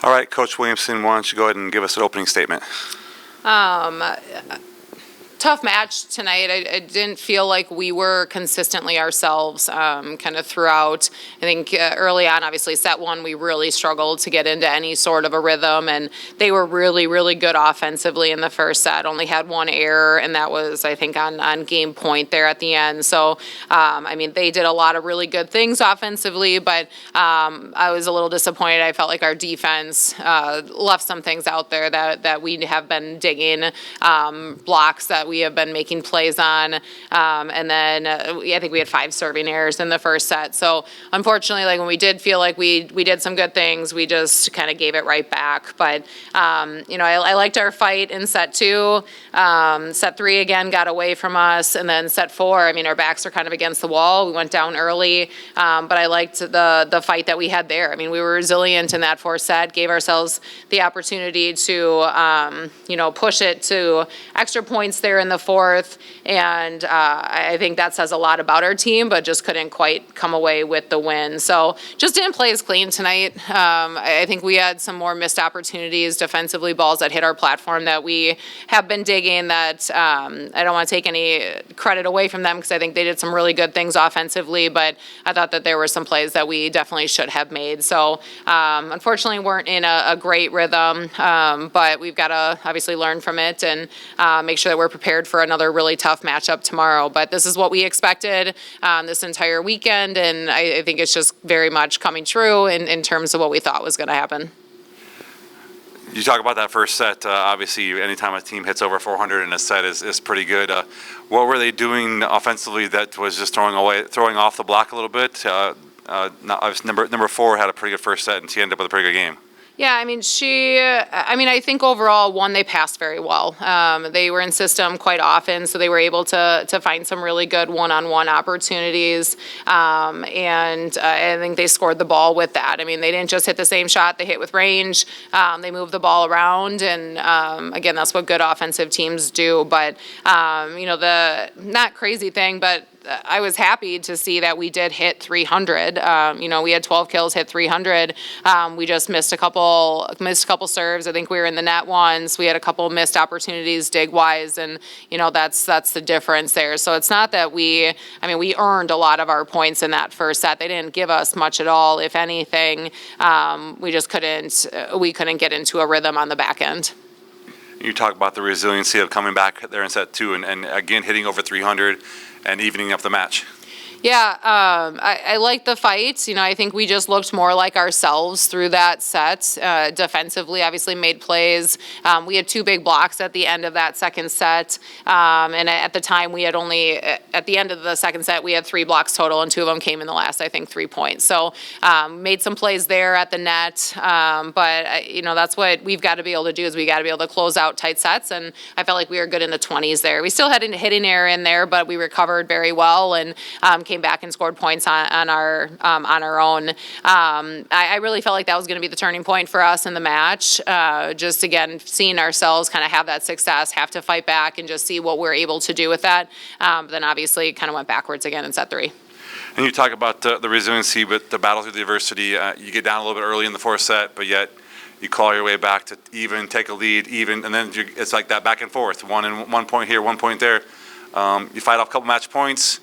All right, Coach Williamson, why don't you go ahead and give us an opening statement? Tough match tonight. I didn't feel like we were consistently ourselves kind of throughout. I think early on, obviously, set one, we really struggled to get into any sort of a rhythm, and they were really, really good offensively in the first set. Only had one error, and that was, I think, on game point there at the end. So, they did a lot of really good things offensively, but I was a little disappointed. I felt like our defense left some things out there that we have been digging, blocks that we have been making plays on, and then I think we had 5 serving errors in the first set. So unfortunately, like when we did feel like we did some good things, we just kind of gave it right back. But I liked our fight in set 2. Set 3 again got away from us, and then set 4. Our backs are kind of against the wall. We went down early, but I liked the fight that we had there. We were resilient in that 4th set, gave ourselves the opportunity to push it to extra points there in the 4th, and I think that says a lot about our team, but just couldn't quite come away with the win. So just didn't play as clean tonight. I think we had some more missed opportunities defensively, balls that hit our platform that we have been digging that I don't want to take any credit away from them because I think they did some really good things offensively, but I thought that there were some plays that we definitely should have made. So unfortunately weren't in a great rhythm, but we've got to obviously learn from it and make sure that we're prepared for another really tough matchup tomorrow. But this is what we expected this entire weekend, and I think it's just very much coming true in terms of what we thought was going to happen. You talk about that first set. Obviously, anytime a team hits over 400 in a set is pretty good. What were they doing offensively that was just throwing off the block a little bit? Number 4 had a pretty good first set, and she ended up with a pretty good game. Yeah, I think overall, one, they passed very well. They were in system quite often, so they were able to find some really good one-on-one opportunities, and I think they scored the ball with that. They didn't just hit the same shot, they hit with range, they moved the ball around, and again, that's what good offensive teams do, but the not crazy thing, but I was happy to see that we did hit 300. We had 12 kills, hit 300. We just missed a couple serves. I think we were in the net once. We had a couple missed opportunities dig-wise, and that's the difference there. So it's not that we earned a lot of our points in that first set. They didn't give us much at all. If anything, we just couldn't get into a rhythm on the back end. You talk about the resiliency of coming back there in set 2 and again hitting over 300 and evening up the match. Yeah, I like the fight. I think we just looked more like ourselves through that set. Defensively, obviously made plays. We had 2 big blocks at the end of that second set. And at the time, we had only, at the end of the second set, we had 3 blocks total, and 2 of them came in the last, I think, 3 points. So made some plays there at the net. But that's what we've got to be able to do is we got to be able to close out tight sets. And I felt like we were good in the 20s there. We still had a hitting error in there, but we recovered very well and came back and scored points on our own. I really felt like that was going to be the turning point for us in the match. Just again, seeing ourselves kind of have that success, have to fight back and just see what we're able to do with that. But then obviously kind of went backwards again in set 3. And you talk about the resiliency, but the battle through the adversity. You get down a little bit early in the 4th set, but yet you claw your way back to take a lead, and then it's like that back and forth. 1 point here, 1 point there. You fight off a couple match points.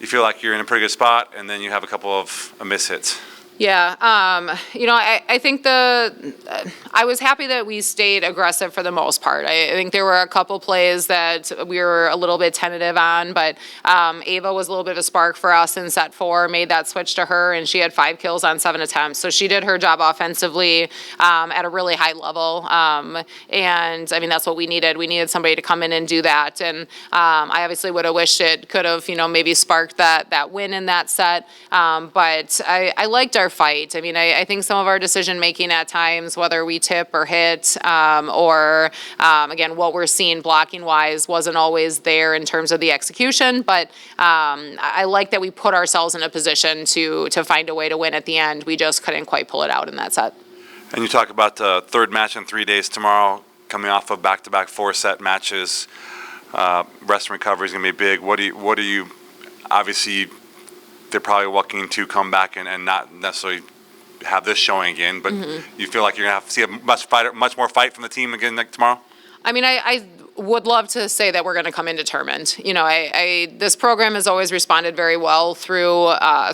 You feel like you're in a pretty good spot, and then you have a couple of miss hits. Yeah, I think I was happy that we stayed aggressive for the most part. I think there were a couple plays that we were a little bit tentative on, but Ava was a little bit of a spark for us in set 4, made that switch to her, and she had 5 kills on 7 attempts. So she did her job offensively at a really high level, and that's what we needed. We needed somebody to come in and do that, and I obviously would have wished it could have, maybe sparked that win in that set, but I liked our fight. I think some of our decision making at times, whether we tip or hit, or again, what we're seeing blocking wise wasn't always there in terms of the execution, but I like that we put ourselves in a position to find a way to win at the end. We just couldn't quite pull it out in that set. And you talk about the 3rd match in 3 days tomorrow, coming off of back-to-back 4-set matches. Rest and recovery is going to be big. What do you obviously they're probably looking to come back and not necessarily have this showing again, but you feel like you're going to have to see a much more fight from the team again tomorrow? I mean, I would love to say that we're going to come in determined. You know, this program has always responded very well through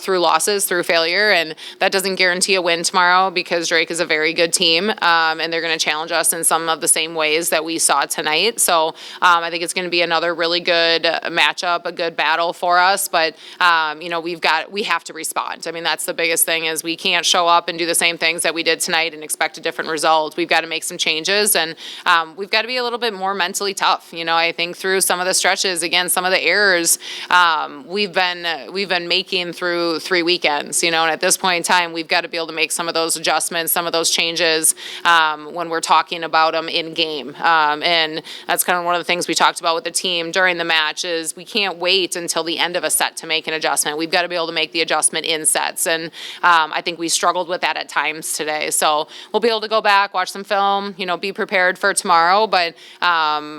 losses, through failure, and that doesn't guarantee a win tomorrow because Drake is a very good team, and they're going to challenge us in some of the same ways that we saw tonight. So I think it's going to be another really good matchup, a good battle for us. But you know, we have to respond. I mean, that's the biggest thing is we can't show up and do the same things that we did tonight and expect a different result. We've got to make some changes, and we've got to be a little bit more mentally tough. You know, I think through some of the stretches, again, some of the errors we've been making through 3 weekends, you know, and at this point in time, we've got to be able to make some of those adjustments, some of those changes when we're talking about them in game. And that's kind of one of the things we talked about with the team during the match is we can't wait until the end of a set to make an adjustment. We've got to be able to make the adjustment in sets. And I think we struggled with that at times today. So we'll be able to go back, watch some film, you know, be prepared for tomorrow. But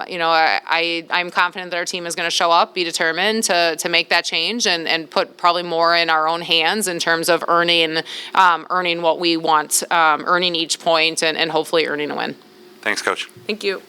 you know, I'm confident that our team is going to show up, be determined to make that change and put probably more in our own hands in terms of earning what we want, earning each point and hopefully earning a win. Thanks, Coach. Thank you.